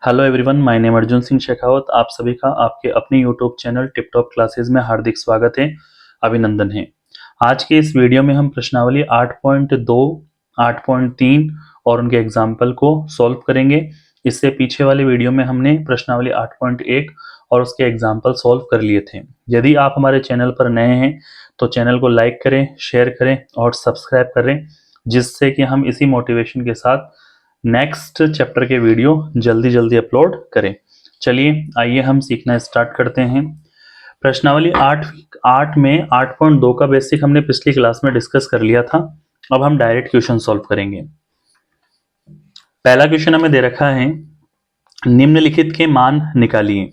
Hello everyone, my name Arjun Singh Shekhawat. आप सभी का आपके अपने YouTube channel tip top classes में हार्दिक स्वागत है, अभिनंदन है। आज के इस वीडियो में हम प्रश्नावली 8.2, 8.3 और उनके एग्जाम्पल को सॉल्व करेंगे। इससे पीछे वाले वीडियो में हमने प्रश्नावली 8.1 और उसके एग्जाम्पल सॉल्व कर लिए थे। यदि आप हमारे चैनल पर नए हैं तो चैनल को लाइक करें, शेयर करें और सब्सक्राइब करें, जिससे कि हम इसी मोटिवेशन के साथ नेक्स्ट चैप्टर के वीडियो जल्दी जल्दी अपलोड करें। चलिए आइए हम सीखना स्टार्ट करते हैं। प्रश्नावली 8 में 8.2 का बेसिक हमने पिछली क्लास में डिस्कस कर लिया था। अब हम डायरेक्ट क्वेश्चन सॉल्व करेंगे। पहला क्वेश्चन हमें दे रखा है, निम्नलिखित के मान निकालिए।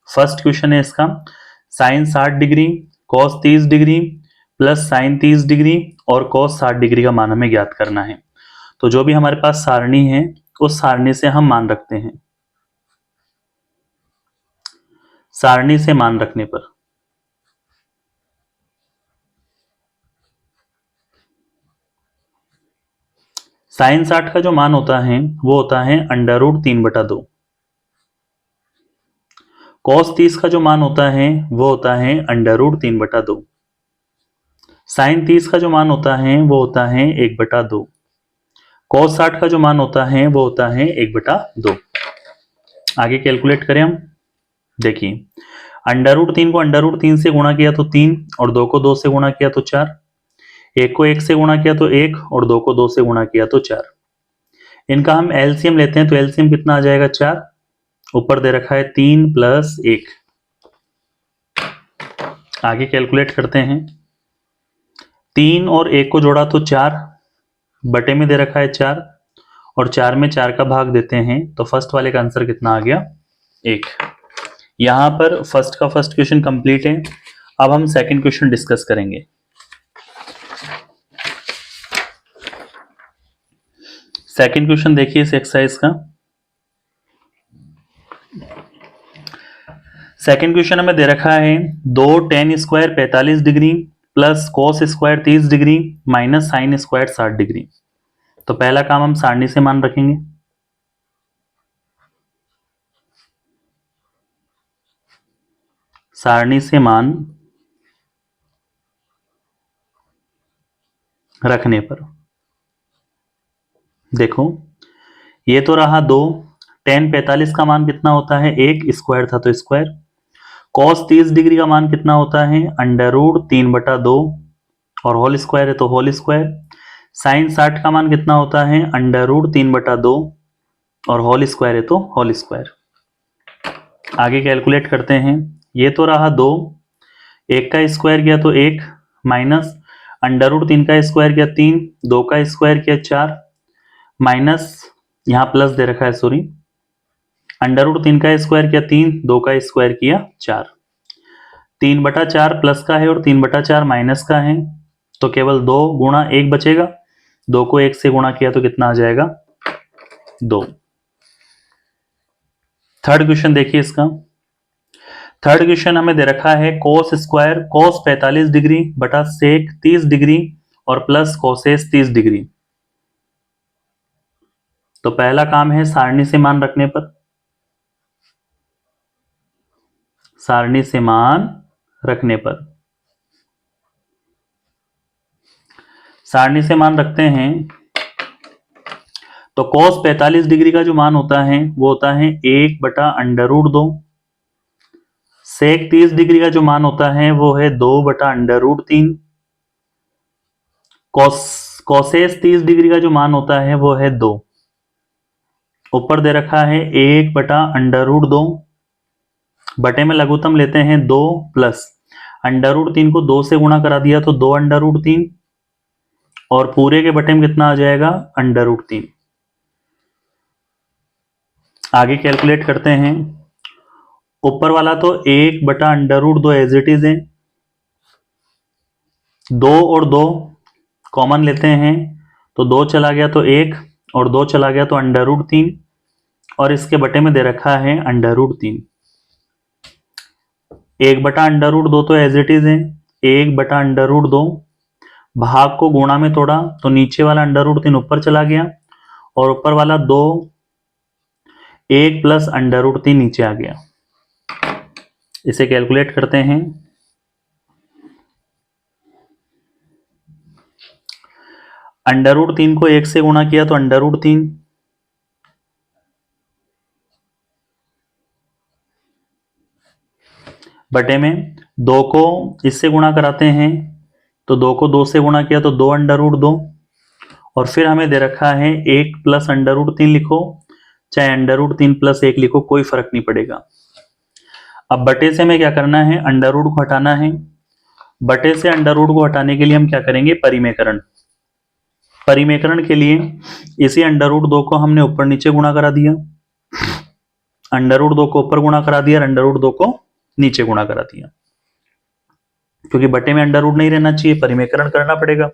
फर्स्ट क्वेश्चन है इसका, sine 60 degree cos 30 degree plus sine 30 degree और कॉस 60 डिग्री का मान हमें ज्ञात करना है। तो जो भी हमारे पास सारणी है उस सारणी से हम मान रखते हैं। सारणी से मान रखने पर साइन 60 का जो मान होता है वो होता है √3/2। कॉस 30 का जो मान होता है वो होता है √3/2। साइन 30 का जो मान होता है वो होता है 1/2। कॉस 60 का जो मान होता है वो होता है 1/2। आगे कैलकुलेट करें हम। देखिए, √3 को √3 से गुणा किया तो 3 और 2 को 2 से गुणा किया तो 4, 1 को 1 से गुणा किया तो 1 और 2 को 2 से गुणा किया तो 4। इनका हम एलसीएम लेते हैं तो एलसीएम कितना आ जाएगा, 4। ऊपर दे रखा है 3 + 1। आगे कैलकुलेट करते हैं। 3 और 1 को जोड़ा तो 4, बटे में दे रखा है 4 और 4 में 4 का भाग देते हैं तो फर्स्ट वाले का आंसर कितना आ गया, 1। यहां पर फर्स्ट का फर्स्ट क्वेश्चन कंप्लीट है। अब हम सेकंड क्वेश्चन डिस्कस करेंगे। सेकंड क्वेश्चन देखिए इस एक्सरसाइज का। सेकंड क्वेश्चन हमें दे रखा है, 2 tan square 45 degree plus cos square 30 degree minus sine square 60 degree. तो पहला काम हम सारणी से मान रखेंगे। सारणी से मान रखने पर देखो, ये तो रहा 2। tan 45 का मान कितना होता है, 1 स्क्वायर था तो स्क्वायर। cos 30 डिग्री का मान कितना होता है, √3/2 और होल स्क्वायर है तो होल स्क्वायर। साइन 60 का मान कितना होता है, √3/2 और होल स्क्वायर है तो होल स्क्वायर। आगे कैलकुलेट करते हैं। ये तो रहा 2, 1 का स्क्वायर किया तो 1 माइनस √3 का स्क्वायर किया 3, 2 का स्क्वायर किया 4 माइनस, यहां प्लस दे रखा है सॉरी, √3 का स्क्वायर किया 3, 2 का स्क्वायर किया 4। 3/4 प्लस का है और 3/4 माइनस का है तो केवल 2 गुणा 1 बचेगा। 2 को 1 से गुणा किया तो कितना आ जाएगा, 2। थर्ड क्वेश्चन देखिए इसका। थर्ड क्वेश्चन हमें दे रखा है, cos स्क्वायर cos 45 डिग्री बटा sec 30 डिग्री और प्लस cosec 30 डिग्री। तो पहला काम है सारणी से मान रखने पर। सारणी से मान रखने पर सारणी से मान रखते हैं तो cos 45 डिग्री का जो मान होता है वो होता है 1/√2। sec 30 डिग्री का जो मान होता है वो है 2/√3। cosec 30 डिग्री का जो मान होता है वो है 2। ऊपर दे रखा है 1/√2, बटे में लघुत्तम लेते हैं 2 प्लस √3 को 2 से गुणा करा दिया तो 2/√3 और पूरे के बटे में कितना आ जाएगा, √3। आगे कैलकुलेट करते हैं। ऊपर वाला तो 1/√2 एज इट इज है। 2 और 2 कॉमन लेते हैं तो 2 चला गया तो 1 और 2 चला गया तो √3 और इसके बटे में दे रखा है √3। 1/√2 तो एज इट इज है। 1/√2 भाग को गुणा में तोड़ा तो नीचे वाला √3 ऊपर चला गया और ऊपर वाला 2 1 प्लस अंडर रूट 3 नीचे आ गया। इसे कैलकुलेट करते हैं। अंडर रूट 3 को 1 से गुणा किया तो अंडर रूट 3, बटे में 2 को इससे गुणा कराते हैं तो 2 को 2 से गुणा किया तो 2 अंडर रूट 2, और फिर हमें दे रखा है 1 प्लस अंडर रूट 3 लिखो, चाहे अंडर रूट 3 प्लस 1 लिखो, कोई फर्क नहीं पड़ेगा। अब बटे से हमें क्या करना है, अंडर रूट को हटाना है। बटे से अंडर रूट को हटाने के लिए हम क्या करेंगे, परिमेकरण। परिमेकरण के लिए इसी अंडर रूट 2 को हमने ऊपर नीचे गुणा करा दिया, अंडर रूट 2 को ऊपर गुणा करा दिया, अंडर रूट 2 को नीचे गुणा करा दिया। क्योंकि बटे में अंडर रूट नहीं रहना चाहिए, परिमेकरण करना पड़ेगा।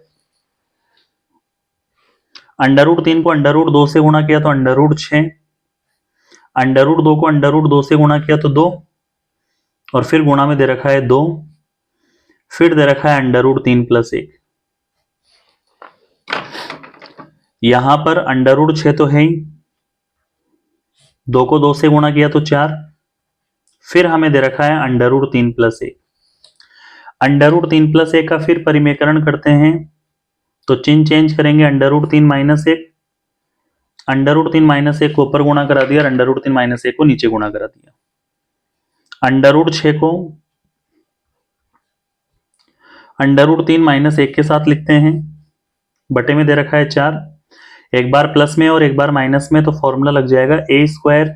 अंडर रूट 3 को अंडर रूट 2 से गुणा किया तो अंडर रूट 6, अंडर रूट 2 को अंडर रूट 2 से गुणा किया तो 2, और फिर गुणा में दे रखा है 2, फिर दे रखा है अंडर रूट 3 प्लस 1। यहां पर अंडर रूट 6 तो है ही, 2 को 2 से गुणा किया तो 4, फिर हमें दे रखा है under root 3 plus 1। Under root 3 plus 1 का फिर परिमेकरण करते हैं तो चिन्ह चेंज करेंगे, under root 3 minus 1, under root 3 minus 1 को ऊपर गुणा करा दिया, अंडर रूट 3 माइनस 1 को नीचे गुणा करा दिया। अंडर रूट 6 को अंडर रूट 3 माइनस 1 के साथ लिखते हैं, बटे में दे रखा है 4, एक बार प्लस में और एक बार माइनस में तो फॉर्मूला लग जाएगा ए स्क्वायर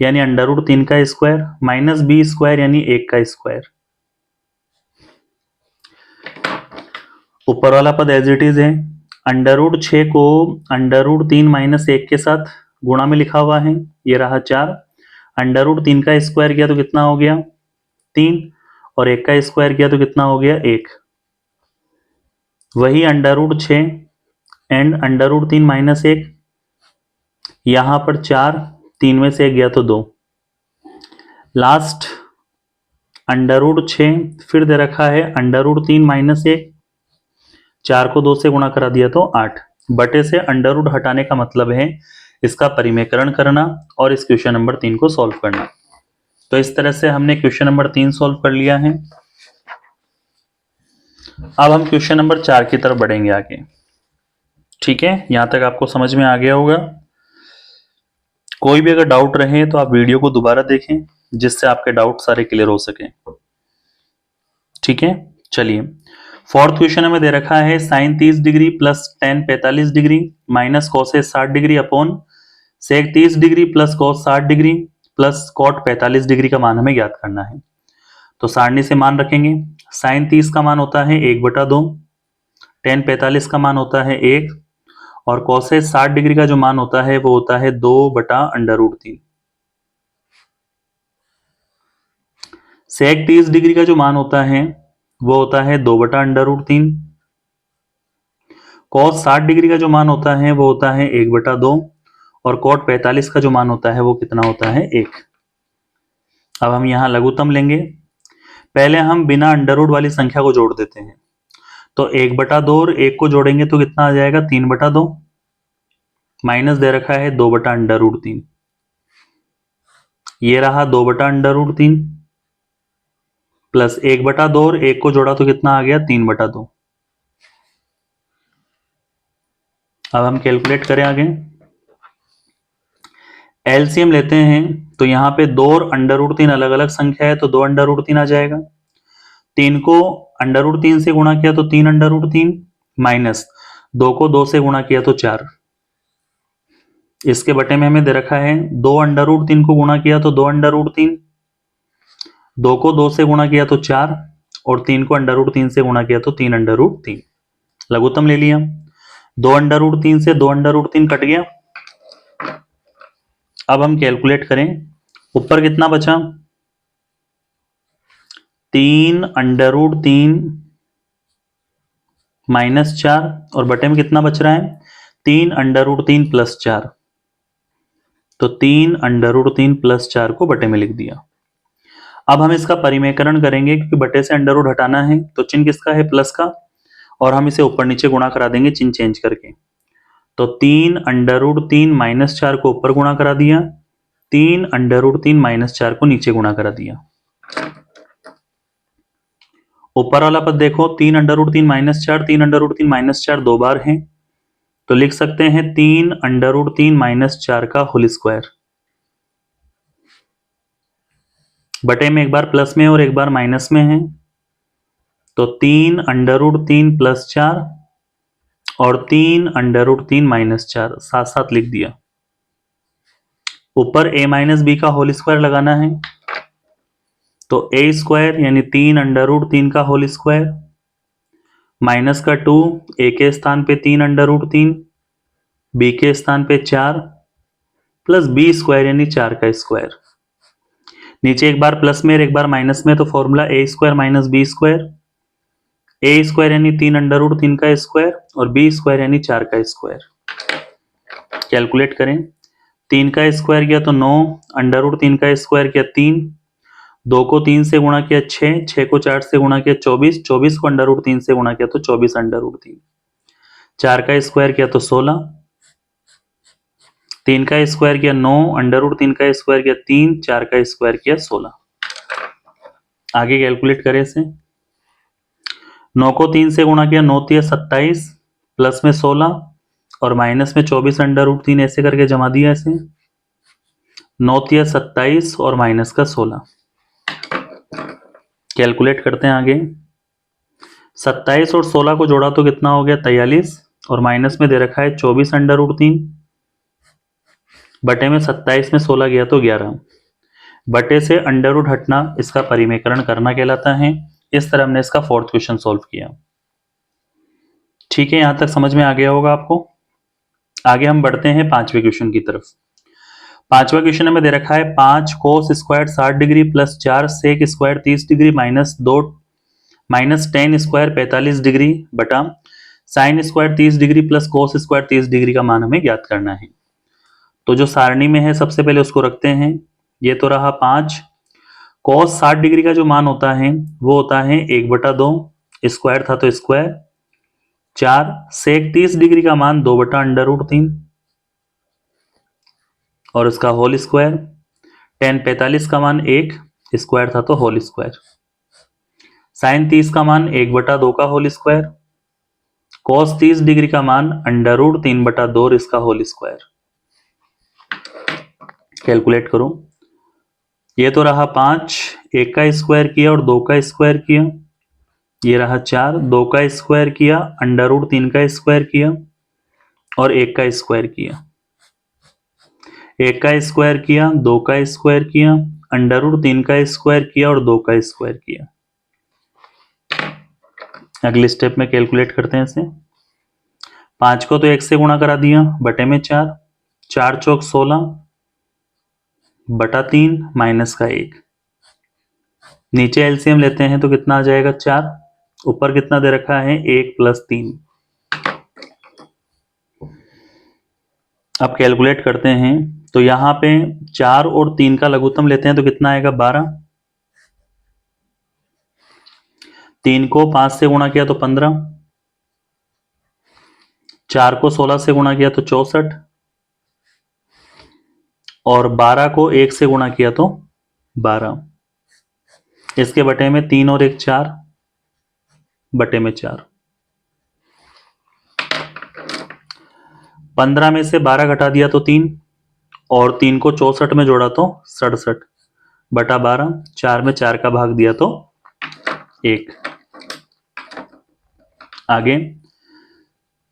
यानी अंडर रूट 3 का स्क्वायर माइनस बी स्क्वायर यानी 1 का स्क्वायर। ऊपर वाला पद एज इट इज है। अंडर रूट 6 को अंडर रूट 3 माइनस 1 के साथ गुणा में लिखा हुआ है, ये रहा 4, अंडर रूट 3 का स्क्वायर किया तो कितना हो गया 3, और 1 का स्क्वायर किया तो कितना हो गया 1। वही under root 6 and under root 3 minus 1, यहां पर 4, 3 में से 1 गया तो 2, लास्ट अंडर रूट 6, फिर दे रखा है अंडर रूट 3 माइनस 1, 4 को 2 से गुणा करा दिया तो 8। बटे से अंडर रूट हटाने का मतलब है इसका परिमेकरण करना और इस क्वेश्चन नंबर 3 को सॉल्व करना। तो इस तरह से हमने क्वेश्चन नंबर 3 सॉल्व कर लिया है। अब हम क्वेश्चन नंबर 4 की तरफ बढ़ेंगे आगे। ठीक है, यहां तक आपको समझ में आ गया होगा। कोई भी अगर डाउट रहे तो आप वीडियो को दोबारा देखें जिससे आपके डाउट सारे क्लियर हो सके। ठीक है, चलिए फोर्थ क्वेश्चन हमें दे रखा है sine 30 degree plus tan 45 degree minus cosec 60 degree upon sec 30 degree plus cos 60 degree plus cot 45 degree का मान हमें ज्ञात करना है। तो सारणी से मान रखेंगे, साइन 30 का मान होता है 1/2, टेन 45 का मान होता है 1, और कोसेस 60 डिग्री का जो मान होता है वो होता है 2/√3। सेक 30 डिग्री का जो मान होता है वो होता है 2/√3। कॉस 60 डिग्री का जो मान होता है वो होता है 1/2, और कॉट 45 का जो मान होता है वो कितना होता है 1। अब हम यहां लघुत्तम लेंगे। पहले हम बिना अंडर रूट वाली संख्या को जोड़ देते हैं, तो 1/2 और 1 को जोड़ेंगे तो कितना आ जाएगा 3/2, माइनस दे रखा है 2/√3, ये रहा 2/√3 प्लस 1/2 और 1 को जोड़ा तो कितना आ गया 3/2। अब हम कैलकुलेट करें आगे, एलसीएम लेते हैं तो यहाँ पे 2 और अंडर रूट 3 अलग अलग संख्या है तो 2/√3 आ जाएगा। 3 को अंडर रूट 3 से गुणा किया तो 3/√3 माइनस 2 को 2 से गुणा किया तो 4। इसके बटे में हमें दे रखा है 2 अंडर रूट 3 को गुणा किया तो 2/√3, 2 को 2 से गुणा किया तो 4, और 3 को अंडर रूट 3 से गुणा किया तो 3/√3। लघुत्तम ले लिया, 2 अंडर रूट 3 से 2 अंडर रूट 3 कट गया। अब हम कैलकुलेट करें, ऊपर कितना बचा 3/√3 माइनस 4, और बटे में कितना बच रहा है 3/√3 प्लस 4, तो 3/√3 प्लस 4 को बटे में लिख दिया। अब हम इसका परिमेकरण करेंगे क्योंकि बटे से अंडर रूट हटाना है तो चिन्ह किसका है प्लस का, और हम इसे ऊपर नीचे गुणा करा देंगे चिन्ह चेंज करके। तो 3√3 -4 को ऊपर गुणा करा दिया, 3√3 -4 को नीचे गुणा करा दिया। ऊपर वाला पद देखो, 3√3 -4, 3√3 -4 दो बार है, तो लिख सकते हैं 3√3 -4 का होल स्क्वायर। बटे में एक बार प्लस में और एक बार माइनस में है, तो 3√3 + 4 और 3√3 - 4 साथ साथ लिख दिया। ऊपर a - b का होल स्क्वायर लगाना है, तो a² यानी 3√3 का होल स्क्वायर माइनस का 2, a के स्थान पे 3√3, b के स्थान पे 4 प्लस b² यानी 4 का स्क्वायर। नीचे एक बार प्लस में और एक बार माइनस में, तो फॉर्मूला a² - b², a² यानी 3√3 का स्क्वायर और b² यानी 4 का स्क्वायर। कैलकुलेट करें, 3 का स्क्वायर किया तो 9, √3 का स्क्वायर किया 3, 2 को 3 से गुणा किया 6, 6 को 4 से गुणा किया 24, 24 को √3 से गुणा किया तो 24 √3, 4 का स्क्वायर किया तो 16, 3 का स्क्वायर किया 9, √3 का स्क्वायर किया 3, 4 का स्क्वायर किया 16। आगे कैलकुलेट करें इसे, 9 को 3 से गुणा किया, 9 × 27 प्लस में 16 और माइनस में 24 √3, ऐसे करके जमा दिया इसे, 9 × 27 और माइनस का 16। कैलकुलेट करते हैं आगे, 27 और 16 को जोड़ा तो कितना हो गया 43 और माइनस में दे रखा है 24 √3, बटे में 27 में 16 गया तो 11, बटे से अंडर हटना इसका परिमेकरण करना कहलाता है। इस तरह हमने इसका 4th क्वेश्चन सॉल्व किया। ठीक है, यहां तक समझ में आ गया होगा आपको। आगे हम बढ़ते हैं 5वें क्वेश्चन की तरफ। 5वां क्वेश्चन हमें दे रखा है 5 cos² 60 degree plus 4 sec² 30 degree minus 10² 45 degree बटा sin² 30 degree plus cos² 30 degree का मान हमें ज्ञात करना है। तो जो सारणी में है सबसे पहले उसको रखते हैं। ये तो रहा 5, cos 60 डिग्री का जो मान होता है वो होता है 1/2, स्क्वायर था तो स्क्वायर, 4 sec 30 डिग्री का मान 2/√3 और इसका होल स्क्वायर, tan 45 का मान 1, स्क्वायर था तो होल स्क्वायर, sin 30 का मान 1/2 का होल स्क्वायर, cos 30 डिग्री का मान √3/2 और इसका होल स्क्वायर। कैलकुलेट करो, ये तो रहा 5, 1 का स्क्वायर किया और 2 का स्क्वायर किया, ये रहा 4, 2 का स्क्वायर किया, √3 का स्क्वायर किया और 1 का स्क्वायर किया, 1 का स्क्वायर किया, 2 का स्क्वायर किया, √3 का स्क्वायर किया और 2 का स्क्वायर किया। अगले स्टेप में कैलकुलेट करते हैं इसे। 5 को तो 1 से गुणा करा दिया, बटे में 4, 4 चौक 16 बटा 3 माइनस का 1, नीचे एलसीएम लेते हैं तो कितना आ जाएगा 4, ऊपर कितना दे रखा है 1 + 3। अब कैलकुलेट करते हैं, तो यहां पे 4 और 3 का लघुत्तम लेते हैं तो कितना आएगा 12, 3 को 5 से गुणा किया तो 15, 4 को 16 से गुणा किया तो 64 और 12 को 1 से गुणा किया तो 12, इसके बटे में 3 और 1 4, बटे में 4, 15 में से 12 घटा दिया तो 3 और 3 को 64 में जोड़ा तो 67 बटा 12, 4 में 4 का भाग दिया तो 1। आगे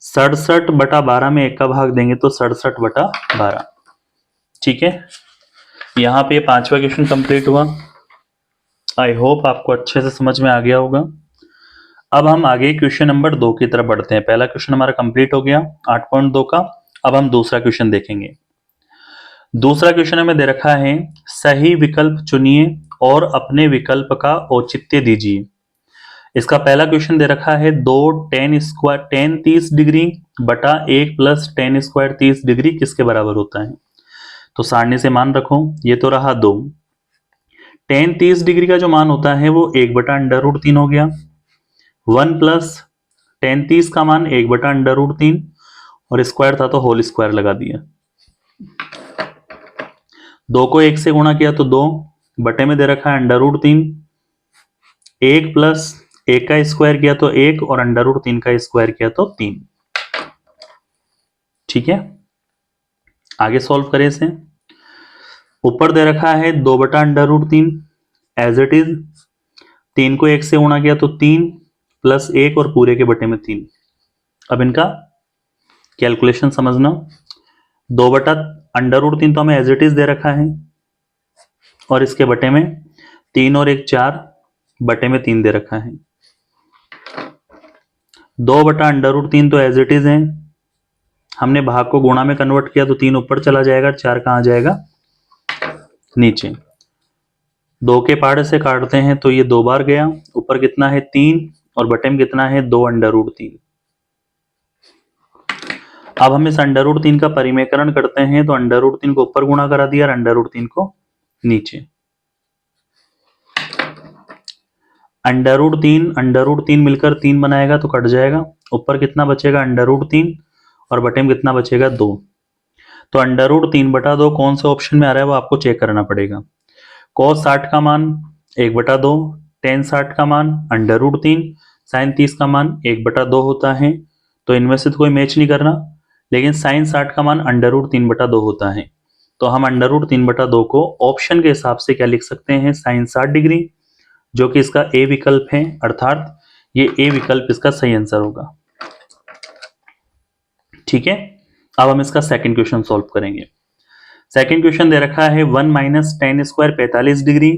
67 बटा 12 में 1 का भाग देंगे तो 67 बटा 12। ठीक है, यहाँ पे 5वां क्वेश्चन कंप्लीट हुआ। आई होप आपको अच्छे से समझ में आ गया होगा। अब हम आगे क्वेश्चन नंबर 2 की तरफ बढ़ते हैं। पहला क्वेश्चन हमारा कंप्लीट हो गया 8.2 का। अब हम दूसरा क्वेश्चन देखेंगे। दूसरा क्वेश्चन हमें दे रखा है सही विकल्प चुनिए और अपने विकल्प का औचित्य दीजिए। इसका पहला क्वेश्चन दे रखा है 2 tan 30 डिग्री बटा 1 + tan² 30 डिग्री किसके बराबर होता है। तो सारणी से मान रखो, ये तो रहा 2, tan 30 डिग्री का जो मान होता है वो 1/√3 हो गया, 1 + tan 30 का मान 1/√3 और स्क्वायर था तो होल स्क्वायर लगा दिया। 2 को 1 से गुणा किया तो 2 बटे में दे रखा है अंडर रूट 3, 1 प्लस 1 का स्क्वायर किया तो 1 और अंडर रूट 3 का स्क्वायर किया तो 3। ठीक है, आगे सॉल्व करें इसे। ऊपर दे रखा है 2 बटा under root 3 as it is, 3 को 1 से गुणा किया तो 3 प्लस 1 और पूरे के बटे में 3। अब इनका कैलकुलेशन समझना। 2 बटा अंडर रूट 3 तो हमें एज इट इज दे रखा है और इसके बटे में 3 और 1 4 बटे में 3 दे रखा है। 2 बटा अंडर रूट 3 तो एज इट इज है, हमने भाग को गुणा में कन्वर्ट किया तो 3 ऊपर चला जाएगा, 4 कहां जाएगा नीचे। 2 के पार्ट से काटते हैं तो ये 2 बार गया, ऊपर कितना है 3 और बटे में कितना है 2 अंडर रूट 3। अब हम इस अंडर रूट 3 का परिमेयकरण करते हैं तो अंडर रूट 3 को ऊपर गुणा करा दिया और अंडर रूट 3 को नीचे। अंडर रूट 3 मिलकर 3 बनाएगा तो कट जाएगा, ऊपर कितना बचेगा अंडर रूट 3 और बटे में कितना बचेगा 2। तो अंडर रूट 3 बटा 2 कौन से ऑप्शन में आ रहा है वो आपको चेक करना पड़ेगा। cos 60 का मान 1 बटा 2, tan 60 का मान अंडर रूट 3, sin 30 का मान 1 बटा 2 होता है। तो इनमें से तो कोई मैच नहीं करना, लेकिन sin 60 का मान अंडर रूट 3 बटा 2 होता है। तो हम अंडर रूट 3 बटा 2 को ऑप्शन के हिसाब से क्या लिख सकते हैं sin 60 डिग्री, जो कि इसका ए विकल्प है, अर्थात ये ए विकल्प इसका सही आंसर होगा। ठीक है, अब हम इसका सेकंड क्वेश्चन सॉल्व करेंगे। सेकंड क्वेश्चन दे रखा है 1 माइनस टेन स्क्वायर 45 डिग्री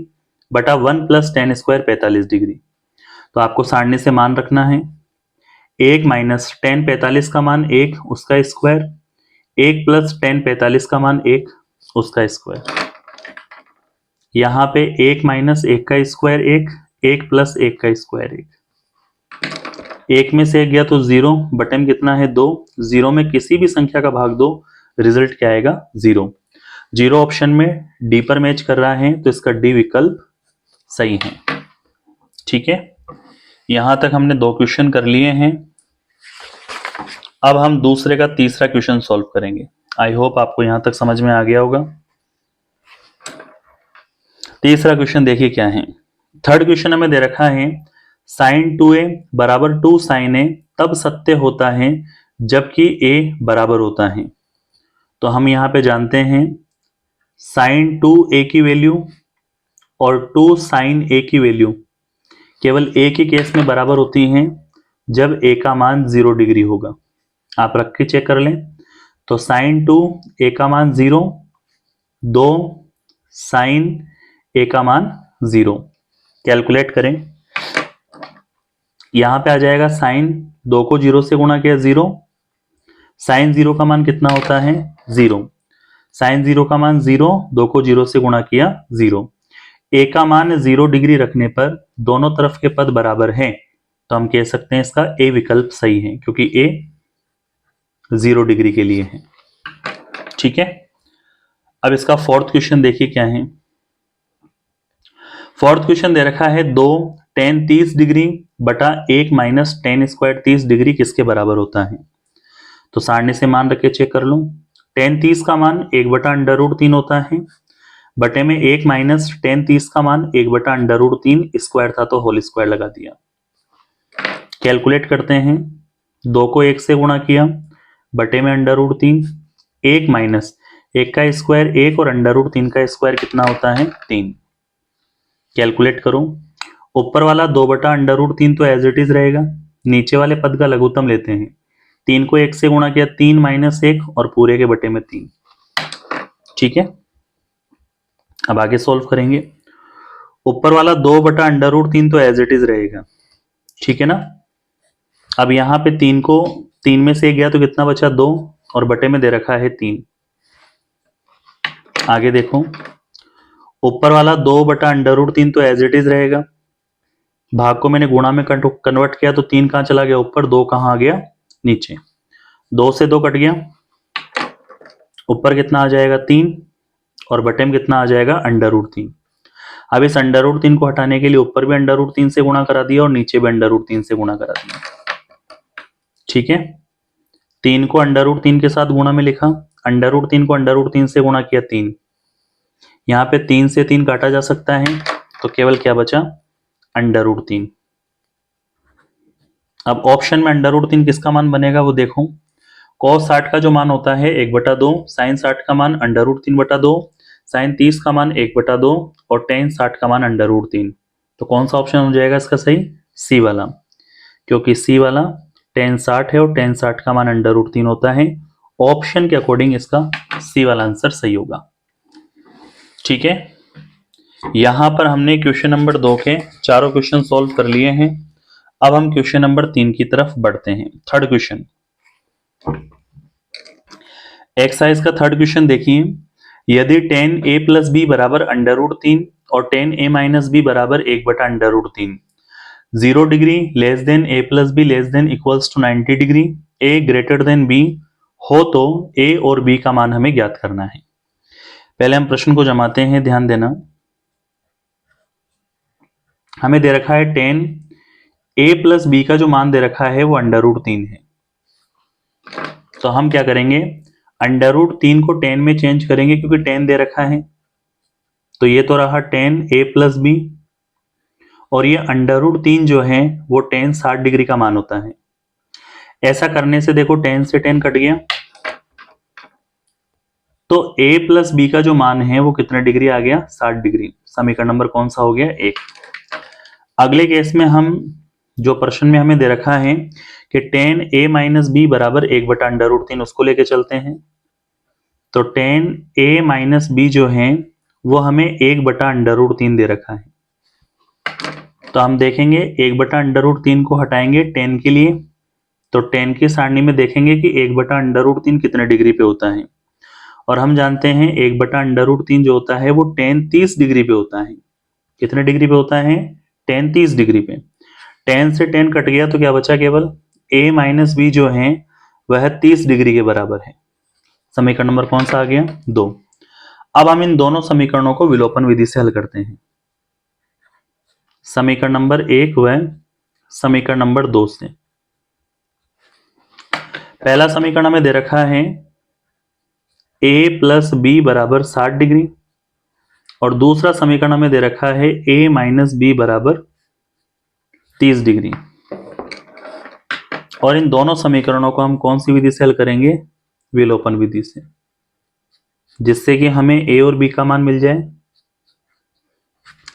बटा 1 प्लस टेन स्क्वायर 45 डिग्री। तो आपको सारणी से मान रखना है, 1 माइनस टेन 45 का मान 1 उसका स्क्वायर, 1 प्लस टेन 45 का मान 1 उसका स्क्वायर। यहां पे 1 माइनस 1 का स्क्वायर 1, 1 प्लस 1 का स्क्वायर 1, 1 में से 1 गया तो 0, बटे में कितना है 2, 0 में किसी भी संख्या का भाग दो, रिजल्ट क्या आएगा 0। 0 ऑप्शन में डी पर मैच कर रहा है तो इसका डी विकल्प सही है। ठीक है, यहां तक हमने 2 क्वेश्चन कर लिए हैं। अब हम दूसरे का तीसरा क्वेश्चन सॉल्व करेंगे। आई होप आपको यहां तक समझ में आ गया होगा। तीसरा क्वेश्चन देखिए क्या है। थर्ड क्वेश्चन हमें दे रखा है sin 2a बराबर 2 sin a तब सत्य होता है जबकि a बराबर होता है। तो हम यहां पे जानते हैं sin 2a की वैल्यू और 2 sin a की वैल्यू केवल a के केस में बराबर होती हैं जब a का मान 0 डिग्री होगा। आप रख के चेक कर लें। तो sin 2 a का मान 0, 2 sin a का मान 0, कैलकुलेट करें। यहां पे आ जाएगा साइन 2 को 0 से गुणा किया 0, साइन 0 का मान कितना होता है 0, साइन 0 का मान 0, 2 को 0 से गुणा किया 0। a का मान 0 डिग्री रखने पर दोनों तरफ के पद बराबर हैं, तो हम कह सकते हैं इसका a विकल्प सही है क्योंकि a 0 डिग्री के लिए है। ठीक है, अब इसका फोर्थ क्वेश्चन देखिए क्या है। फोर्थ क्वेश्चन दे रखा है 2 tan 30 डिग्री बटा 1 माइनस टेन स्क्वायर 30 डिग्री किसके बराबर होता है। तो सारणी से मान रख के चेक कर लो। tan 30 का मान 1 बटा अंडर रूट 3 होता है, बटे में 1 माइनस tan 30 का मान 1 बटा अंडर रूट 3, स्क्वायर था तो होल स्क्वायर लगा दिया। कैलकुलेट करते हैं। 2 को 1 से गुणा किया, बटे में अंडर रूट 3, 1 माइनस 1 का स्क्वायर 1 और अंडर रूट 3 का स्क्वायर कितना होता है 3। कैलकुलेट करो। ऊपर वाला 2 बटा अंडर रूट 3 तो एज इट इज रहेगा, नीचे वाले पद का लघुत्तम लेते हैं। 3 को 1 से गुणा किया 3 माइनस 1 और पूरे के बटे में 3। ठीक है, अब आगे सॉल्व करेंगे। ऊपर वाला 2 बटा अंडर रूट 3 तो एज इट इज रहेगा, ठीक है ना। अब यहां पे 3 को 3 में से 1 गया तो कितना बचा 2 और बटे में दे रखा है 3। आगे देखो, ऊपर वाला 2 बटा अंडर रूट 3 तो एज इट इज रहेगा, भाग को मैंने गुणा में कन्वर्ट किया तो 3 कहां चला गया ऊपर, 2 कहां आ गया नीचे। 2 से 2 कट गया, ऊपर कितना आ जाएगा 3 और बटे में कितना आ जाएगा अंडर रूट 3। अब इस अंडर रूट 3 को हटाने के लिए ऊपर भी अंडर रूट 3 से गुणा करा दिया और नीचे भी अंडर रूट 3 से गुणा करा दिया। ठीक है, 3 को √3 के साथ गुणा में लिखा, √3 को √3 से गुणा किया 3। यहाँ पे 3 से 3 काटा जा सकता है, तो केवल क्या बचा, √3। अब ऑप्शन में √3 किसका मान बनेगा वो देखो। cos 60 का जो मान होता है 1/2, sin 60 का मान √3/2, sin 30 का मान 1/2 और tan 60 का मान √3। तो कौन सा ऑप्शन हो जाएगा इसका सही, सी वाला, क्योंकि सी वाला tan 60 है और tan 60 का मान √3 होता है। ऑप्शन के अकॉर्डिंग इसका सी वाला आंसर सही होगा। ठीक है, यहां पर हमने क्वेश्चन नंबर 2 के चारों क्वेश्चन सॉल्व कर लिए हैं। अब हम क्वेश्चन नंबर 3 की तरफ बढ़ते हैं। थर्ड क्वेश्चन, एक्सरसाइज का थर्ड क्वेश्चन देखिए, यदि tan a प्लस बी बराबर √3 और tan a माइनस बी बराबर 1/√3, 0 degree less than a plus b less than equals to 90 degree, a greater than b हो तो a और b का मान हमें ज्ञात करना है। पहले हम प्रश्न को जमाते हैं, ध्यान देना। हमें दे रखा है tan a प्लस बी का जो मान दे रखा है वो √3 है। तो हम क्या करेंगे, √3 को tan में चेंज करेंगे क्योंकि tan दे रखा है। तो ये तो रहा tan a प्लस बी, और ये √3 जो है वो tan 60 डिग्री का मान होता है। ऐसा करने से देखो tan से tan कट गया, तो a प्लस बी का जो मान है वो कितने डिग्री आ गया, 60 डिग्री। समीकरण नंबर कौन सा हो गया, 1। अगले केस में हम, जो प्रश्न में हमें दे रखा है कि tan a माइनस बी बराबर 1/√3, उसको लेके चलते हैं। तो tan a माइनस बी जो है वो हमें 1/√3 दे रखा है। तो हम देखेंगे 1/√3 को हटाएंगे tan के लिए, तो tan की सारणी में देखेंगे कि 1/√3 कितने डिग्री पे होता है, और हम जानते हैं 1/√3 जो होता है वो tan 30 डिग्री पे होता है। कितने डिग्री पे होता है, tan 30 डिग्री पे। tan से tan कट गया तो क्या बचा, केवल a माइनस बी जो है वह 30 डिग्री के बराबर है। समीकरण नंबर कौन सा आ गया, 2। अब हम इन दोनों समीकरणों को विलोपन विधि से हल करते हैं, समीकरण नंबर 1 व समीकरण नंबर 2 से। पहला समीकरण हमें दे रखा है a प्लस बी बराबर 60 डिग्री, और दूसरा समीकरण हमें दे रखा है a माइनस बी बराबर 30 डिग्री। और इन दोनों समीकरणों को हम कौन सी विधि से हल करेंगे, विलोपन विधि से, जिससे कि हमें a और b का मान मिल जाए।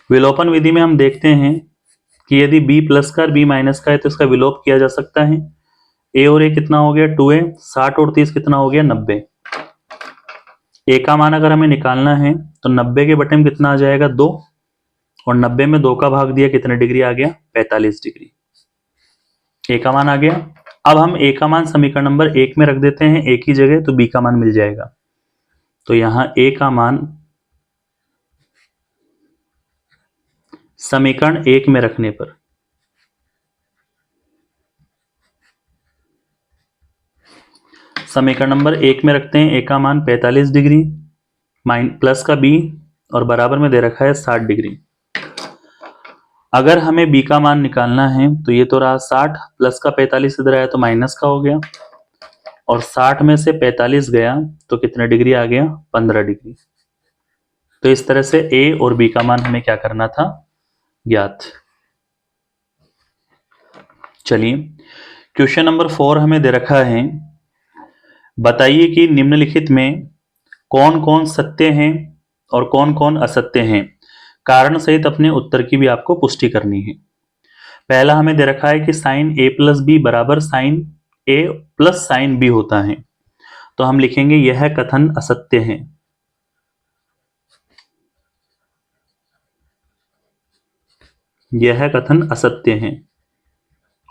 विलोपन विधि में हम देखते हैं कि यदि b प्लस का और b माइनस का है तो इसका विलोप किया जा सकता है। a और a कितना हो गया, 2a, 60 और 30 कितना हो गया, 90। a का मान अगर हमें निकालना है तो 90 के बटे में कितना आ जाएगा, 2, और 90 में 2 का भाग दिया, कितने डिग्री आ गया, 45 डिग्री। a का मान आ गया। अब हम a का मान समीकरण नंबर 1 में रख देते हैं a की जगह, तो b का मान मिल जाएगा। तो यहां a का मान समीकरण 1 में रखने पर समीकरण नंबर 1 में रखते हैं, a का मान 45 डिग्री प्लस का b, और बराबर में दे रखा है 60 डिग्री। अगर हमें b का मान निकालना है तो ये तो रहा 60, प्लस का 45 इधर आया तो माइनस का हो गया, और 60 में से 45 गया तो कितने डिग्री आ गया, 15 डिग्री। तो इस तरह से a और b का मान हमें क्या करना था, ज्ञात। चलिए, क्वेश्चन नंबर 4 हमें दे रखा है, बताइए कि निम्नलिखित में कौन कौन सत्य हैं और कौन कौन असत्य हैं। कारण सहित अपने उत्तर की भी आपको पुष्टि करनी है। पहला हमें दे रखा है कि साइन a प्लस बी बराबर sine a plus sine b होता है, तो हम लिखेंगे यह कथन असत्य है। यह कथन असत्य है,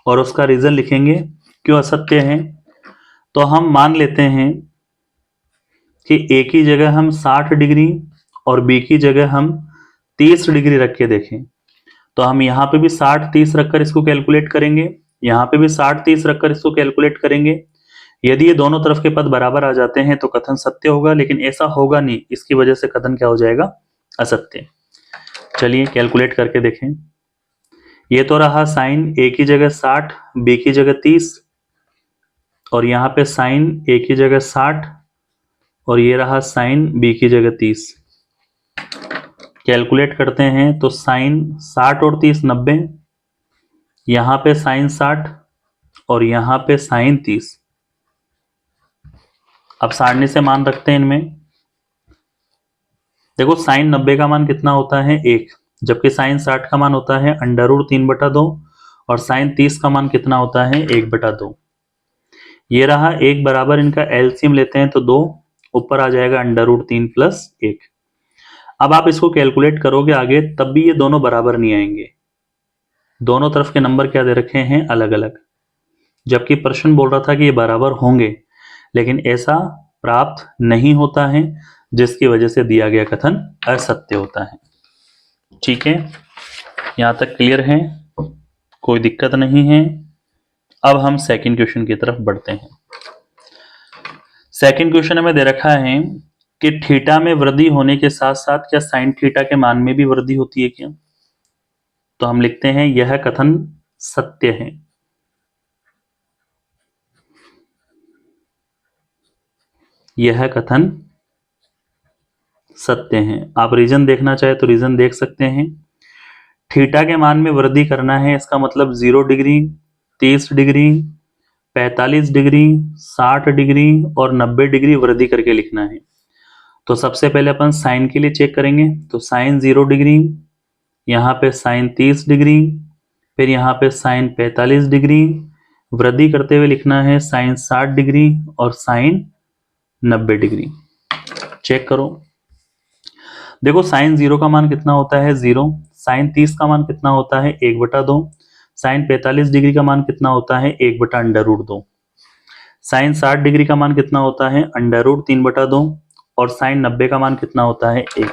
और उसका रीजन लिखेंगे क्यों असत्य है। तो हम मान लेते हैं कि a की जगह हम 60 डिग्री और b की जगह हम 30 डिग्री रख के देखें, तो हम यहाँ पे भी 60-30 रखकर इसको कैलकुलेट करेंगे, यहाँ पे भी 60-30 रखकर इसको कैलकुलेट करेंगे। यदि ये दोनों तरफ के पद बराबर आ जाते हैं तो कथन सत्य होगा, लेकिन ऐसा होगा नहीं, इसकी वजह से कथन क्या हो जाएगा, असत्य। चलिए कैलकुलेट करके देखें। ये तो रहा साइन a की जगह 60, b की जगह 30, और यहाँ पे साइन ए की जगह 60 और ये रहा साइन बी की जगह 30। कैलकुलेट करते हैं तो साइन 60 और 30 90, यहाँ पे साइन 60 और यहाँ पे साइन 30। अब सारणी से मान रखते हैं इनमें। देखो साइन 90 का मान कितना होता है 1, जबकि साइन 60 का मान होता है √3/2 और साइन 30 का मान कितना होता है 1/2। ये रहा 1 बराबर, इनका एलसीएम लेते हैं तो 2, ऊपर आ जाएगा √3 + 1। अब आप इसको कैलकुलेट करोगे आगे तब भी ये दोनों बराबर नहीं आएंगे। दोनों तरफ के नंबर क्या दे रखे हैं अलग अलग, जबकि प्रश्न बोल रहा था कि ये बराबर होंगे, लेकिन ऐसा प्राप्त नहीं होता है, जिसकी वजह से दिया गया कथन असत्य होता है। ठीक है, यहां तक क्लियर है, कोई दिक्कत नहीं है। अब हम सेकंड क्वेश्चन की तरफ बढ़ते हैं। सेकंड क्वेश्चन हमें दे रखा है कि थीटा में वृद्धि होने के साथ साथ क्या साइन थीटा के मान में भी वृद्धि होती है क्या? तो हम लिखते हैं यह कथन सत्य है। यह कथन सत्य है। आप रीजन देखना चाहे तो रीजन देख सकते हैं। थीटा के मान में वृद्धि करना है, इसका मतलब 0 डिग्री, 30 डिग्री, 45 डिग्री, 60 डिग्री और 90 डिग्री वृद्धि करके लिखना है। तो सबसे पहले अपन साइन के लिए चेक करेंगे, तो साइन 0 डिग्री, यहाँ पे साइन 30 डिग्री, फिर यहाँ पे साइन 45 डिग्री, वृद्धि करते हुए लिखना है साइन 60 डिग्री और साइन 90 डिग्री। चेक करो। देखो साइन 0 का मान कितना होता है 0, साइन 30 का मान कितना होता है 1/2, साइन 45 डिग्री का मान कितना होता है 1/√2, साइन 60 डिग्री का मान कितना होता है √3/2 और साइन 90 का मान कितना होता है 1।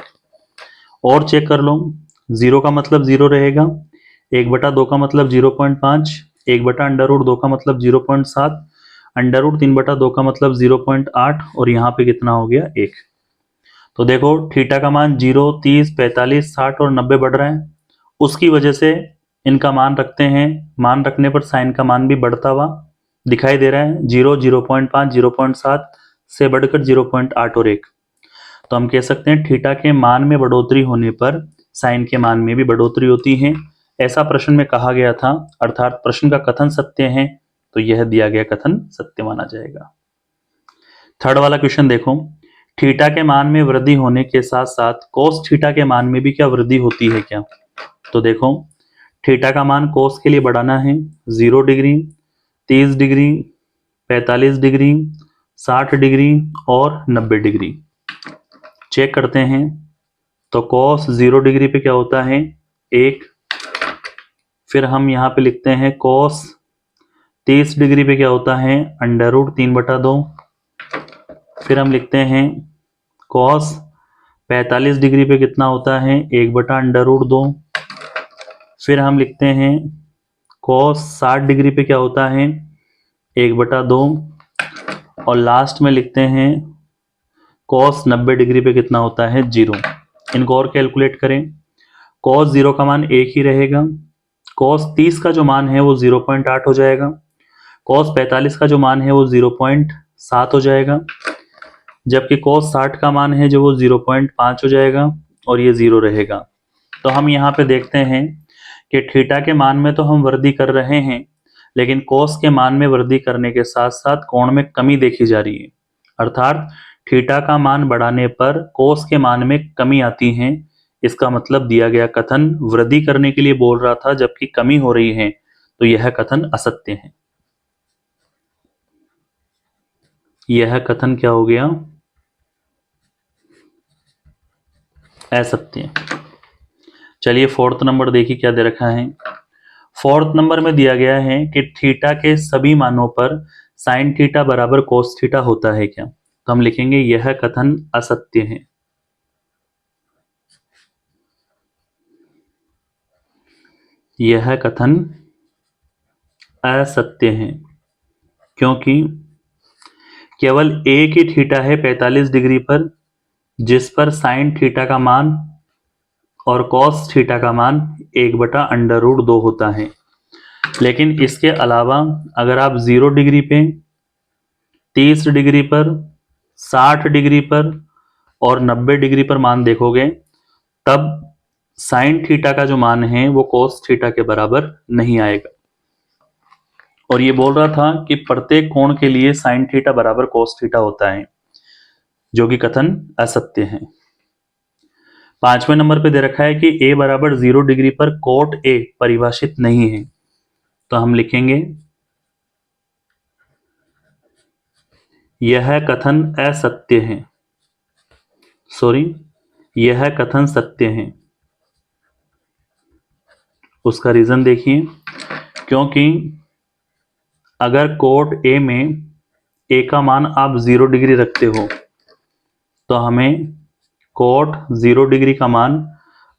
और चेक कर लो, 0 का मतलब 0 रहेगा, 1/2 का मतलब 0.5, 1/√2 का मतलब 0.7, √3/2 का मतलब 0.8 और यहाँ पे कितना हो गया 1। तो देखो थीटा का मान 0, 30, 45, 60 और 90 बढ़ रहा है, उसकी वजह से इनका मान रखते हैं। मान रखने पर साइन का मान भी बढ़ता हुआ दिखाई दे रहा है, 0, 0.5, 0.7 से बढ़कर 0.8 और 1। तो हम कह सकते हैं थीटा के मान में बढ़ोतरी होने पर साइन के मान में भी बढ़ोतरी होती है। ऐसा प्रश्न में कहा गया था, अर्थात प्रश्न का कथन सत्य है, तो यह दिया गया कथन सत्य माना जाएगा। थर्ड वाला क्वेश्चन देखो, थीटा के मान में वृद्धि होने के साथ साथ कोस थीटा के मान में भी क्या वृद्धि होती है क्या? तो देखो थीटा का मान कोस के लिए बढ़ाना है, 0 डिग्री, 30 डिग्री, 45 डिग्री, 60 डिग्री और 90 डिग्री। चेक करते हैं तो कोस 0 डिग्री पे क्या होता है 1, फिर हम यहाँ पे लिखते हैं कोस 30 डिग्री पे क्या होता है √3/2, फिर हम लिखते हैं कॉस 45 डिग्री पे कितना होता है 1/√2, फिर हम लिखते हैं कॉस 60 डिग्री पे क्या होता है 1/2 और लास्ट में लिखते हैं कॉस 90 डिग्री पे कितना होता है 0। इनको और कैलकुलेट करें, कॉस 0 का मान 1 ही रहेगा, कॉस 30 का जो मान है वो 0.8 हो जाएगा, कॉस 45 का जो मान है वो 0.7 हो जाएगा, जबकि cos 60 का मान है जो वो 0.5 हो जाएगा और ये 0 रहेगा। तो हम यहाँ पे देखते हैं कि थीटा के मान में तो हम वृद्धि कर रहे हैं, लेकिन cos के मान में वृद्धि करने के साथ साथ कोण में कमी देखी जा रही है, अर्थात थीटा का मान बढ़ाने पर cos के मान में कमी आती है। इसका मतलब दिया गया कथन वृद्धि करने के लिए बोल रहा था, जबकि कमी हो रही है, तो यह कथन असत्य है। यह कथन क्या हो गया असत्य। चलिए फोर्थ नंबर देखिए क्या दे रखा है। फोर्थ नंबर में दिया गया है कि थीटा के सभी मानों पर साइन थीटा बराबर कोस थीटा होता है क्या? तो हम लिखेंगे यह कथन असत्य है। यह कथन असत्य है क्योंकि केवल एक ही थीटा है 45 डिग्री पर, जिस पर साइन थीटा का मान और कॉस थीटा का मान 1/√2 होता है। लेकिन इसके अलावा अगर आप 0 डिग्री पे 30 डिग्री पर, 60 डिग्री पर और 90 डिग्री पर मान देखोगे, तब साइन थीटा का जो मान है वो कोस थीटा के बराबर नहीं आएगा। और ये बोल रहा था कि प्रत्येक कोण के लिए साइन थीटा बराबर कोस थीटा होता है, जो कि कथन असत्य है। 5वें नंबर पे दे रखा है कि a बराबर 0 डिग्री पर कोट a परिभाषित नहीं है। तो हम लिखेंगे यह कथन असत्य है, सॉरी यह कथन सत्य है। उसका रीजन देखिए, क्योंकि अगर कोट a में a का मान आप 0 डिग्री रखते हो तो हमें कोट 0 डिग्री का मान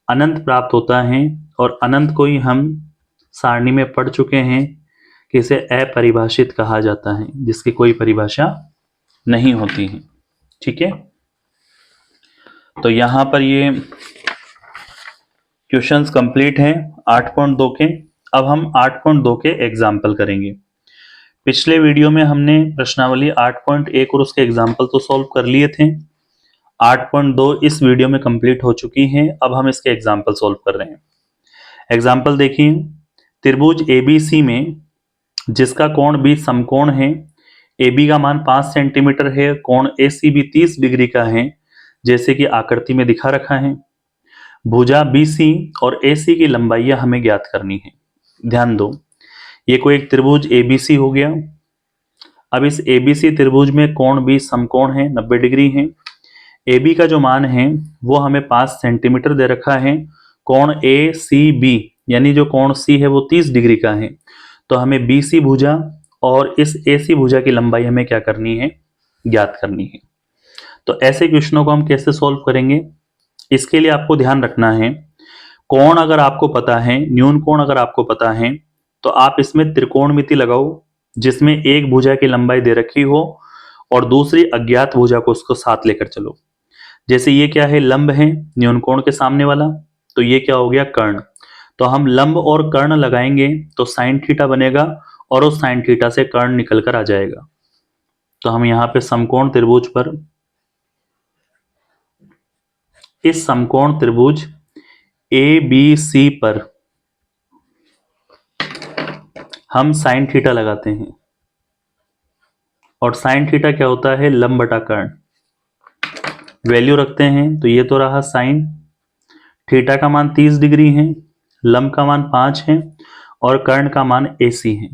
अनंत प्राप्त होता है, और अनंत को ही हम सारणी में पढ़ चुके हैं कि इसे अपरिभाषित कहा जाता है, जिसकी कोई परिभाषा नहीं होती है। ठीक है, तो यहां पर ये क्वेश्चंस कंप्लीट हैं 8.2 के। अब हम 8.2 के एग्जाम्पल करेंगे। पिछले वीडियो में हमने प्रश्नावली 8.1 और उसके एग्जाम्पल तो सॉल्व कर लिए थे। 8.2 इस वीडियो में कंप्लीट हो चुकी है। अब हम इसके एग्जाम्पल सॉल्व कर रहे हैं। एग्जाम्पल देखिए, त्रिभुज ABC में जिसका कोण B समकोण है, AB का मान 5 सेंटीमीटर है, कोण AC भी 30 डिग्री का है, जैसे कि आकृति में दिखा रखा है। भुजा BC और AC की लंबाइयां हमें ज्ञात करनी है। ध्यान दो, ये कोई एक त्रिभुज ABC हो गया। अब इस ABC त्रिभुज में कोण B समकोण है, 90 डिग्री है। AB का जो मान है वो हमें 5 सेंटीमीटर दे रखा है। कोण ACB यानी जो कोण C है वो 30 डिग्री का है। तो हमें BC भुजा और इस AC भुजा की लंबाई हमें क्या करनी है, ज्ञात करनी है। तो ऐसे क्वेश्चनों को हम कैसे सॉल्व करेंगे, इसके लिए आपको ध्यान रखना है, कोण अगर आपको पता है, न्यून कोण अगर आपको पता है, तो आप इसमें त्रिकोणमिति लगाओ, जिसमें एक भुजा की लंबाई दे रखी हो और दूसरी अज्ञात भुजा को उसको साथ लेकर चलो। जैसे ये क्या है, लंब है न्यून कोण के सामने वाला, तो ये क्या हो गया, कर्ण। तो हम लंब और कर्ण लगाएंगे तो साइन थीटा बनेगा और उस साइन थीटा से कर्ण निकल कर आ जाएगा। तो हम यहां पे समकोण त्रिभुज पर, इस समकोण त्रिभुज ABC पर हम साइन थीटा लगाते हैं, और साइन थीटा क्या होता है, लंब बटा कर्ण। वैल्यू रखते हैं तो ये तो रहा साइन थीटा का मान 30 डिग्री है, लंब का मान 5 है और कर्ण का मान AC है।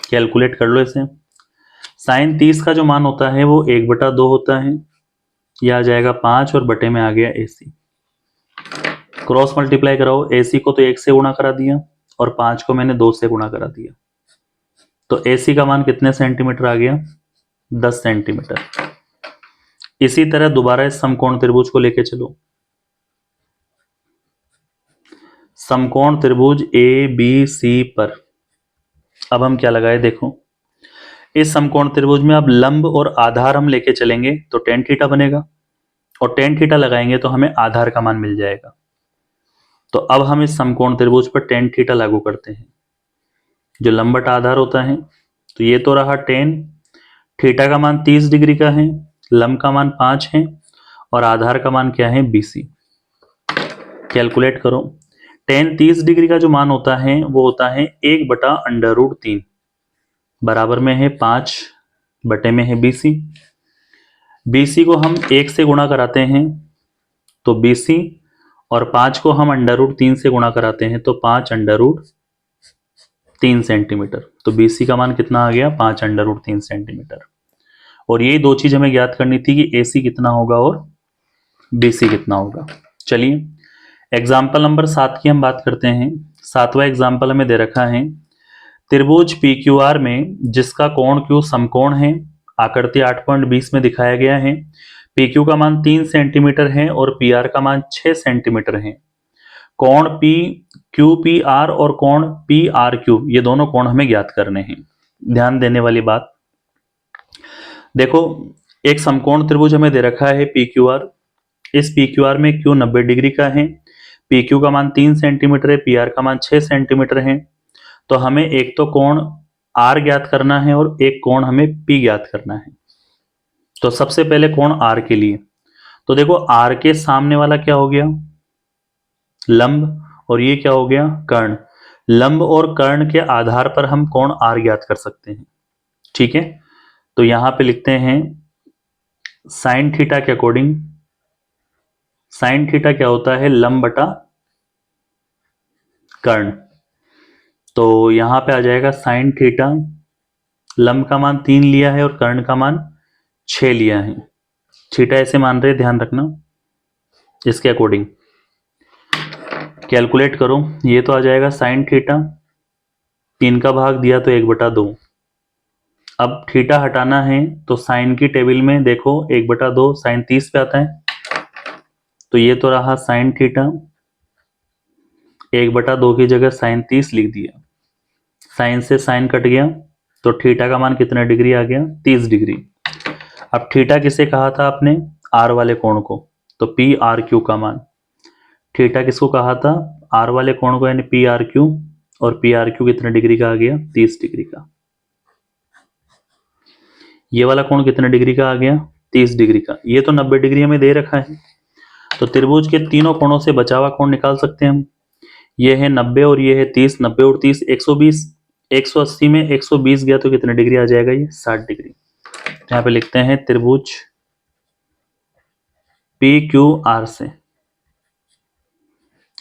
कैलकुलेट कर लो इसे। साइन 30 का जो मान होता है वो 1/2 होता है, यह आ जाएगा 5 और बटे में आ गया AC। क्रॉस मल्टीप्लाई कराओ, AC को तो 1 से गुणा करा दिया और 5 को मैंने 2 से गुणा करा दिया, तो AC का मान कितने सेंटीमीटर आ गया, 10 सेंटीमीटर। इसी तरह दोबारा इस समकोण त्रिभुज को लेके चलो। समकोण त्रिभुज ABC पर अब हम क्या लगाए, देखो इस समकोण त्रिभुज में अब लंब और आधार हम लेके चलेंगे तो tan थीटा बनेगा, और tan थीटा लगाएंगे तो हमें आधार का मान मिल जाएगा। तो अब हम इस समकोण त्रिभुज पर tan थीटा लागू करते हैं, जो लंब बटा आधार होता है। तो ये तो रहा tan, थीटा का मान 30 डिग्री का है, लंब का मान 5 है और आधार का मान क्या है, BC। कैलकुलेट करो। tan 30 डिग्री का जो मान होता है वो होता है 1/√3, बराबर में है 5 बटे में है BC। BC को हम 1 से गुणा कराते हैं तो BC, और 5 को हम √3 से गुणा कराते हैं तो 5√3 सेंटीमीटर। तो BC का मान कितना आ गया, 5√3 सेंटीमीटर। और यही दो चीज हमें ज्ञात करनी थी कि AC कितना होगा और BC कितना होगा। चलिए एग्जाम्पल नंबर 7 की हम बात करते हैं। 7वां एग्जाम्पल हमें दे रखा है, त्रिभुज PQR में जिसका कोण Q समकोण है, आकृति 8.20 में दिखाया गया है। PQ का मान 3 सेंटीमीटर है और PR का मान 6 सेंटीमीटर है। कोण QPR और कोण PRQ, ये दोनों कोण हमें ज्ञात करने हैं। ध्यान देने वाली बात, देखो एक समकोण त्रिभुज हमें दे रखा है PQR। इस PQR में Q 90 डिग्री का है, PQ का मान 3 सेंटीमीटर है, PR का मान 6 सेंटीमीटर है। तो हमें एक तो कोण आर ज्ञात करना है और एक कोण हमें पी ज्ञात करना है। तो सबसे पहले कोण आर के लिए, तो देखो आर के सामने वाला क्या हो गया, लंब, और ये क्या हो गया, कर्ण। लंब और कर्ण के आधार पर हम कोण आर ज्ञात कर सकते हैं। ठीक है, तो यहां पे लिखते हैं साइन थीटा के अकॉर्डिंग, साइन थीटा क्या होता है, लंब बटा कर्ण। तो यहां पे आ जाएगा साइन थीटा, लंब का मान 3 लिया है और कर्ण का मान 6 लिया है। थीटा ऐसे मान रहे, ध्यान रखना, इसके अकॉर्डिंग कैलकुलेट करो। ये तो आ जाएगा साइन थीटा, 3 का भाग दिया तो 1/2। अब थीटा हटाना है तो साइन की टेबल में देखो 1/2 साइन 30 पे आता है, तो ये तो रहा साइन थीटा, 1/2 की जगह साइन 30 लिख दिया। साइन से साइन कट गया तो थीटा का मान कितना डिग्री आ गया, 30 डिग्री। अब थीटा किसे कहा था आपने, आर वाले कोण को, तो पी आर क्यू का मान, थीटा किसको कहा था, आर वाले कोण को, यानी पी आर क्यू, और पी आर क्यू कितने डिग्री का आ गया, 30 डिग्री का। ये वाला कोण कितने डिग्री का आ गया, 30 डिग्री का। ये तो 90 डिग्री हमें दे रखा है, तो त्रिभुज के तीनों कोणों से बचा हुआ कोण निकाल सकते हैं हम। ये है 90 और ये है 30, 90 और 30 120, 180 में 120 गया तो कितने डिग्री आ जाएगा, ये 60 डिग्री। यहाँ पे लिखते हैं त्रिभुज पी क्यू आर से,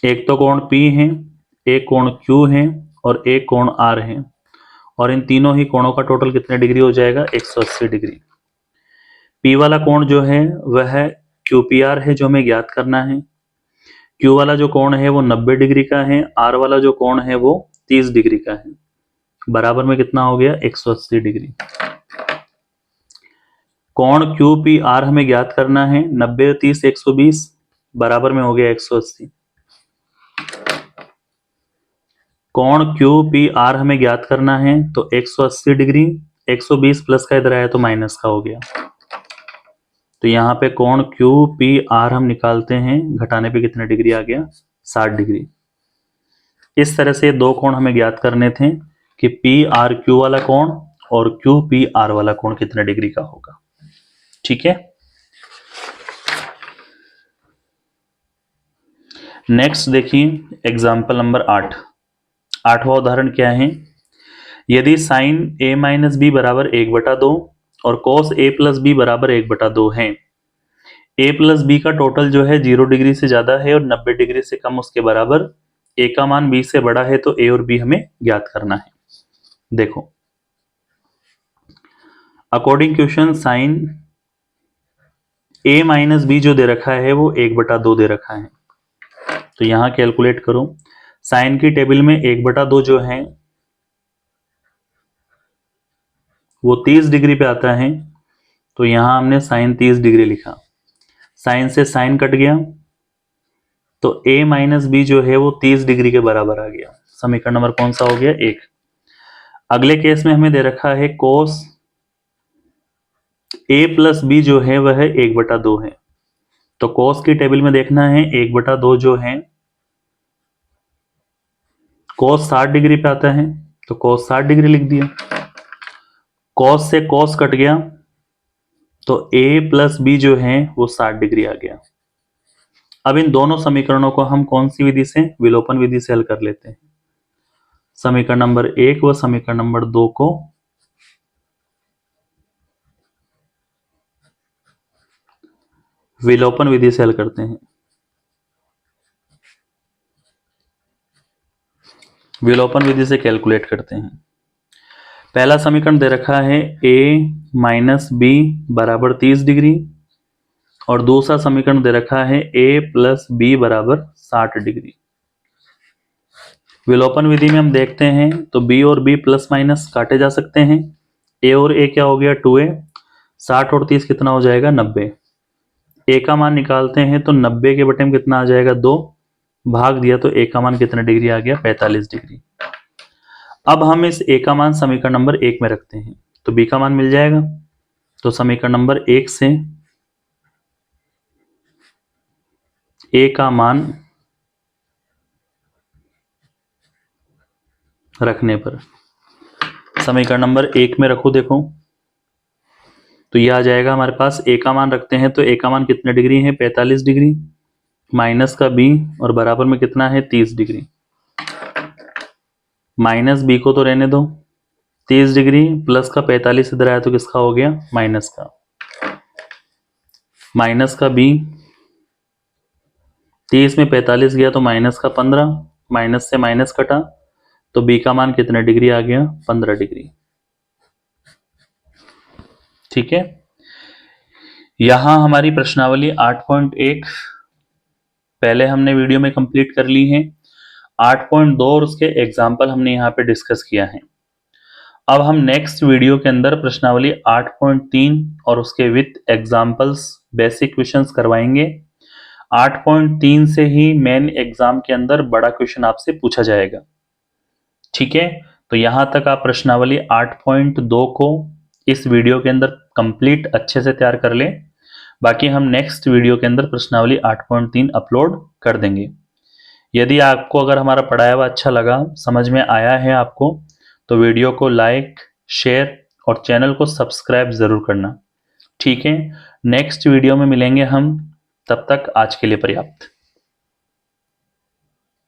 एक तो कोण P है, एक कोण Q है और एक कोण R है, और इन तीनों ही कोणों का टोटल कितने डिग्री हो जाएगा, 180 डिग्री। P वाला कोण जो है वह QPR है, जो हमें ज्ञात करना है। Q वाला जो कोण है वो 90 डिग्री का है, R वाला जो कोण है वो 30 डिग्री का है। बराबर में कितना हो गया, 180 डिग्री। कोण QPR हमें ज्ञात करना है, 90 30 120, बराबर में हो गया 180। कोण QPR हमें ज्ञात करना है, तो 180 डिग्री, 120 प्लस का इधर आया तो माइनस का हो गया, तो यहाँ पे कोण QPR हम निकालते हैं, घटाने पे कितने डिग्री आ गया, 60 डिग्री। इस तरह से दो कोण हमें ज्ञात करने थे कि PRQ वाला कोण और QPR वाला कोण कितने डिग्री का होगा। ठीक है, नेक्स्ट देखिए एग्जाम्पल नंबर 8। आठवां उदाहरण क्या है, यदि साइन a माइनस बी बराबर 1/2 और कॉस a प्लस बी बराबर 1/2 है, a प्लस बी का टोटल जो है 0 डिग्री से ज्यादा है और 90 डिग्री से कम उसके बराबर, a का मान b से बड़ा है, तो a और b हमें ज्ञात करना है। देखो according question sine a minus b जो दे रखा है वो 1/2 दे रखा है, तो यहां कैलकुलेट करो। साइन की टेबल में 1/2 जो है वो 30 डिग्री पे आता है, तो यहां हमने साइन 30 डिग्री लिखा। साइन से साइन कट गया तो a माइनस बी जो है वो 30 डिग्री के बराबर आ गया। समीकरण नंबर कौन सा हो गया, 1। अगले केस में हमें दे रखा है कोस a प्लस बी जो है वह 1/2 है, तो कोस की टेबल में देखना है 1/2 जो है, कोस 60 डिग्री पे आता है, तो कोस 60 डिग्री लिख दिया। कोस से कोस कट गया तो a प्लस बी जो है वो 60 डिग्री आ गया। अब इन दोनों समीकरणों को हम कौन सी विधि से, विलोपन विधि से हल कर लेते हैं। समीकरण नंबर 1 व समीकरण नंबर 2 को विलोपन विधि से हल करते हैं। विलोपन विधि से कैलकुलेट करते हैं। पहला समीकरण दे रखा है a माइनस बी बराबर 30 डिग्री, और दूसरा समीकरण दे रखा है a प्लस बी बराबर 60 डिग्री। विलोपन विधि में हम देखते हैं तो b और b प्लस माइनस काटे जा सकते हैं। a और a क्या हो गया, 2a, 60 और 30 कितना हो जाएगा, 90। a का मान निकालते हैं तो 90 के बटे में कितना आ जाएगा, 2, भाग दिया तो a का मान कितना डिग्री आ गया, 45 डिग्री। अब हम इस a का मान समीकरण नंबर 1 में रखते हैं तो b का मान मिल जाएगा, तो समीकरण नंबर 1 से a का मान रखने पर समीकरण नंबर 1 में रखो, देखो तो ये आ जाएगा हमारे पास। a का मान रखते हैं तो a का मान कितने डिग्री है, 45 डिग्री, माइनस का b और बराबर में कितना है, 30 डिग्री। माइनस b को तो रहने दो, 30 डिग्री प्लस का 45 इधर आया तो किसका हो गया, माइनस का। माइनस का b, 30 में 45 गया तो माइनस का 15, माइनस से माइनस कटा तो b का मान कितने डिग्री आ गया, 15 डिग्री। ठीक है, यहां हमारी प्रश्नावली 8.1 पहले हमने वीडियो में कंप्लीट कर ली है। 8.2 और उसके एग्जाम्पल हमने यहाँ पे डिस्कस किया है। अब हम नेक्स्ट वीडियो के अंदर प्रश्नावली 8.3 और उसके विथ एग्जाम्पल्स बेसिक क्वेश्चंस करवाएंगे। 8.3 से ही मेन एग्जाम के अंदर बड़ा क्वेश्चन आपसे पूछा जाएगा। ठीक है, तो यहां तक आप प्रश्नावली 8.2 को इस वीडियो के अंदर कंप्लीट अच्छे से तैयार कर लें। बाकी हम नेक्स्ट वीडियो के अंदर प्रश्नावली 8.3 अपलोड कर देंगे। यदि आपको अगर हमारा पढ़ाया हुआ अच्छा लगा, समझ में आया है आपको, तो वीडियो को लाइक, शेयर और चैनल को सब्सक्राइब जरूर करना। ठीक है, नेक्स्ट वीडियो में मिलेंगे हम, तब तक आज के लिए पर्याप्त।